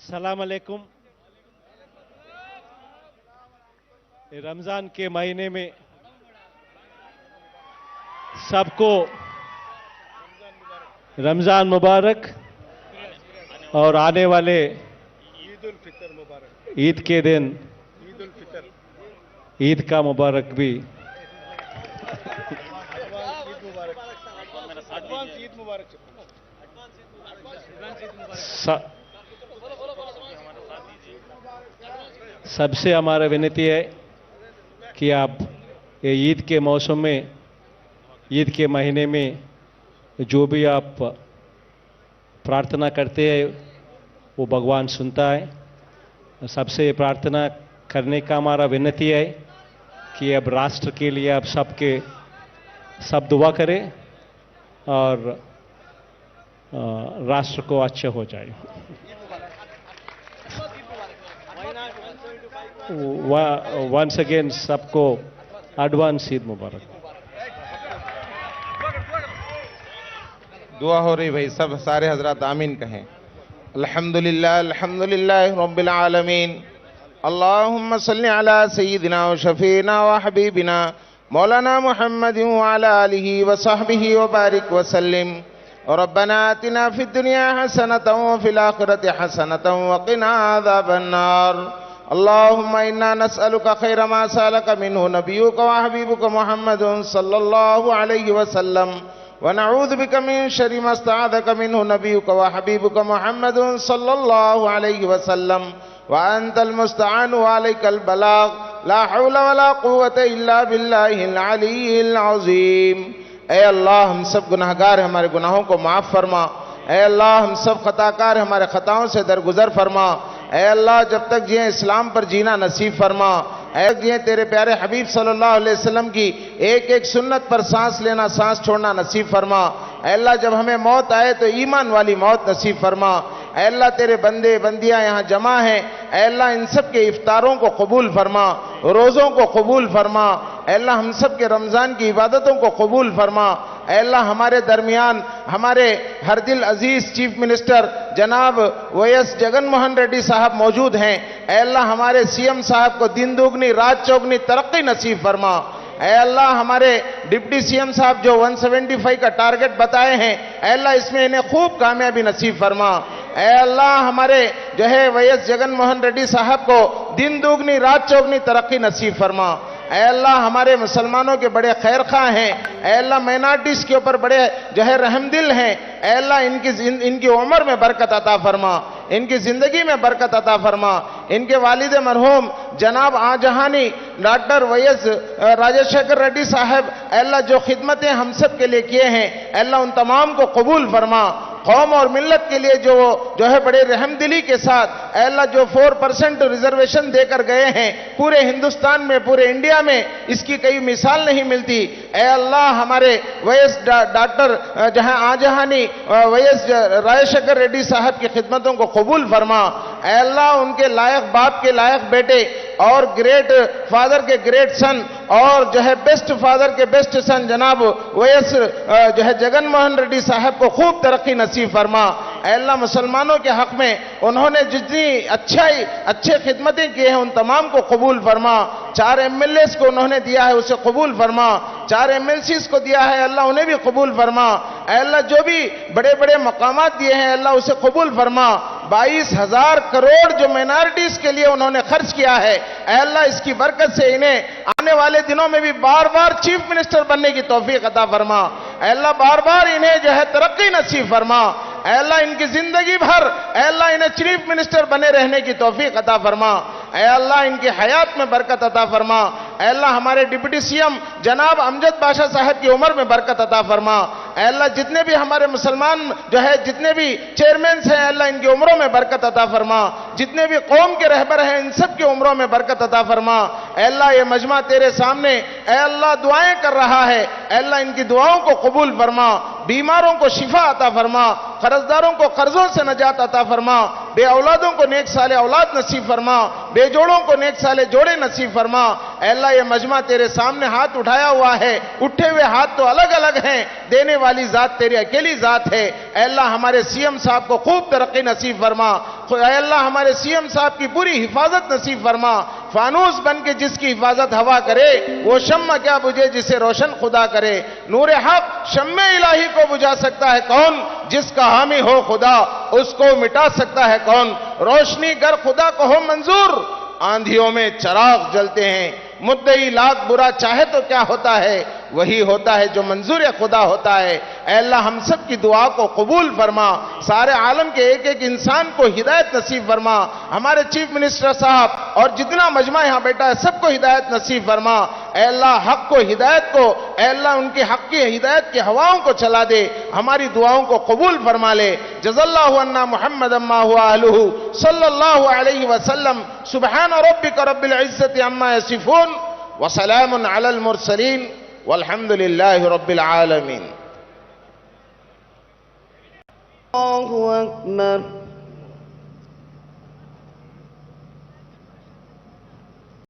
सलाम अलैकुम। रमज़ान के महीने में सबको रमज़ान मुबारक और आने वाले ईद उल फितर मुबारक। ईद के दिन ईद उल फितर ईद का मुबारक भी। एडवांस ईद मुबारक। सबसे हमारा विनती है कि आप ये ईद के मौसम में, ईद के महीने में जो भी आप प्रार्थना करते हैं वो भगवान सुनता है। सबसे प्रार्थना करने का हमारा विनती है कि अब राष्ट्र के लिए आप सब दुआ करें और राष्ट्र को अच्छा हो जाए। वंस अगेन सबको एडवांस ईद मुबारक। दुआ हो रही भाई, सब सारे हजरात आमीन कहें। अल्हम्दुलिल्लाह अल्हम्दुलिल्लाह रब्बिल आलमीन। अल्लाहुम्मा सल्लि अला सय्यिदिना व शफीना व हबीबिना मौलाना मुहम्मदिन व अला आलिहि व सहबिहि व बारिक व सल्लिम। रब्बना आतिना फिद दुनिया हसनतन व फिल आखिरति हसनतन व क़िना अज़ाबन नार। अल्लाहुम्मा इन्ना नस्अलुका खैर मा सअलका मिन्हु नबियुका व हबीबुका मुहम्मदुन सल्लल्लाहु अलैहि वसल्लम व नऊज़ु बिका मिन शर्रि मा इस्तआज़का मिन्हु नबियुका व हबीबुका मुहम्मदुन सल्लल्लाहु अलैहि वसल्लम व अंतल मुस्तआन व अलैकल बलाग ला हौला व ला कुव्वता इल्ला बिल्लाहिल अलिय्यिल अज़ीम। ऐ अल्लाह, हम सब गुनाहगार हैं, हमारे गुनाहों को माफ़ फरमा। ऐ अल्लाह, हम सब खताकार हैं, हमारे खताओं से दरगुजर फरमा। ऐ अल्लाह, जब तक जिए इस्लाम पर जीना नसीब फरमा। ऐ जिए तेरे प्यारे हबीब सल्लल्लाहु अलैहि वसल्लम की एक एक सुन्नत पर सांस लेना सांस छोड़ना नसीब फरमा। ऐ अल्लाह, जब हमें मौत आए तो ईमान वाली मौत नसीब फरमा। ऐ अल्लाह, तेरे बंदे बंदियां यहाँ जमा हैं, ऐ अल्लाह इन सब के इफ्तारों को कबूल फरमा, रोज़ों को कबूल फरमा। ऐ अल्लाह, हम सब के रमज़ान की इबादतों को कबूल फरमा। ऐ अल्लाह, हमारे दरमियान हमारे हर दिल अजीज चीफ मिनिस्टर जनाब वाईएस जगन मोहन रेड्डी साहब मौजूद हैं। ऐ अल्लाह, हमारे सीएम साहब को दिन दुगनी रात चौगनी तरक्की नसीब फरमा। ऐ अल्लाह, हमारे डिप्टी सीएम साहब जो 175 का टारगेट बताए हैं, ऐ अल्लाह इसमें इन्हें खूब कामयाबी नसीब फरमा। ऐ अल्लाह, हमारे जो है वाईएस जगन मोहन रेड्डी साहब को दिन दुगनी रात चौगनी तरक्की नसीब फरमा। ऐ अल्लाह, हमारे मुसलमानों के बड़े खैर खां हैं। ऐ अल्लाह, माइनॉरिटीज के ऊपर बड़े जो है रहमदिल हैं। ऐ अल्लाह, इनकी उम्र में बरकत अता फरमा, इनकी जिंदगी में बरकत अता फरमा। इनके वालिद मरहूम जनाब आजहानी डॉक्टर वाईएस राजशेखर रेड्डी साहब, ऐ अल्लाह जो खिदमतें हम सब के लिए किए हैं, ऐ अल्लाह उन तमाम को कबूल फरमा। कौम और मिल्लत के लिए जो है बड़े रहमदिली के साथ ऐ अल्लाह जो 4% रिजर्वेशन देकर गए हैं पूरे हिंदुस्तान में, पूरे इंडिया में, इसकी कई मिसाल नहीं मिलती। ऐ अल्लाह, हमारे वाईएस डॉक्टर जहां आजहानी वाईएस राजशेखर रेड्डी साहब की खिदमतों को कबूल फरमा। ऐ अल्लाह, उनके लायक बाप के लायक बेटे और ग्रेट फादर के ग्रेट सन और जो है बेस्ट फादर के बेस्ट सन जनाब वाईएस जो है जगन मोहन रेड्डी साहब को खूब तरक्की नसीब फरमा। ऐ अल्लाह, मुसलमानों के हक में उन्होंने जितनी अच्छे खिदमतें की हैं उन तमाम को कबूल फरमा। 4 MLAs को उन्होंने दिया है उसे कबूल फरमा, 4 MLCs को दिया है, अल्लाह उन्हें भी कबूल फरमा। ऐ अल्लाह, जो भी बड़े बड़े मकामात दिए हैं अल्लाह उसे कबूल फरमा। 22,000 करोड़ जो माइनॉरिटीज के लिए उन्होंने खर्च किया है, ऐ अल्लाह इसकी बरकत से इन्हें आने वाले दिनों में भी बार बार चीफ मिनिस्टर बनने की तौफीक अता फरमा। ऐ अल्लाह, बार बार इन्हें जो है तरक्की नसीब फरमा। ऐ अल्लाह, इनकी जिंदगी भर ऐ अल्लाह इन्हें चीफ मिनिस्टर बने रहने की तौफीक अता फरमा। ऐ अल्लाह, इनकी हयात में बरकत अता फरमा। ऐ अल्लाह, हमारे डिप्टी सीएम जनाब अमजद बादशाह साहब की उम्र में बरकत अता फरमा। ऐ अल्लाह, जितने भी हमारे मुसलमान जो है जितने भी चेयरमैन हैं अल्लाह इनकी उम्रों में बरकत अता फरमा। जितने भी कौम के रहबर हैं इन सब की उम्रों में बरकत अता फरमा। ऐ अल्लाह, ये मजमा तेरे सामने ऐ अल्लाह दुआएं कर रहा है, ऐ अल्लाह इनकी दुआओं को कबूल फरमा। بیماروں کو شفا عطا فرما، قرضداروں کو قرضوں سے نجات عطا فرما، بے اولادوں کو نیک صالح اولاد نصیب فرما، بے جوڑوں کو نیک صالح جوڑے نصیب فرما۔ اے اللہ یہ مجمع تیرے سامنے ہاتھ اٹھایا ہوا ہے، اٹھے ہوئے ہاتھ تو الگ الگ ہیں، دینے والی ذات تیری اکیلی ذات ہے۔ اے اللہ ہمارے سی ایم صاحب کو خوب ترقی نصیب فرما، اے اللہ ہمارے سی ایم صاحب کی پوری حفاظت نصیب فرما۔ فانوس بن کے جس کی حفاظت ہوا کرے وہ شمع کیا بجھے جسے روشن خدا کرے۔ نور حق شمع الہی کو بجھا سکتا ہے کون؟ جس کا حامی ہو خدا، اس کو مٹا سکتا ہے کون؟ روشنی گر خدا کو ہو منظور، آندھیوں میں چراغ جلتے ہیں۔ مدعی لاکھ برا چاہے تو کیا ہوتا ہے؟ وہی ہوتا ہے جو منظور خدا ہوتا ہے۔ اے اللہ ہم سب کی دعا کو قبول فرما، سارے عالم کے ایک ایک انسان کو ہدایت نصیب فرما، ہمارے چیف منسٹر صاحب اور جتنا مجمع یہاں بیٹھا ہے سب کو ہدایت نصیب فرما۔ اے اللہ حق کو ہدایت کو، اے اللہ ان کی حق کی ہدایت کی ہواؤں کو چلا دے، ہماری دعاؤں کو قبول فرما لے۔ جزا اللہ عنا محمد اما ہوا اہلہ صلی اللہ علیہ وسلم۔ سبحان ربک رب العزت عما یصفون وسلام علی المرسلین والحمد للہ رب العالمین۔ اللہ اکبر۔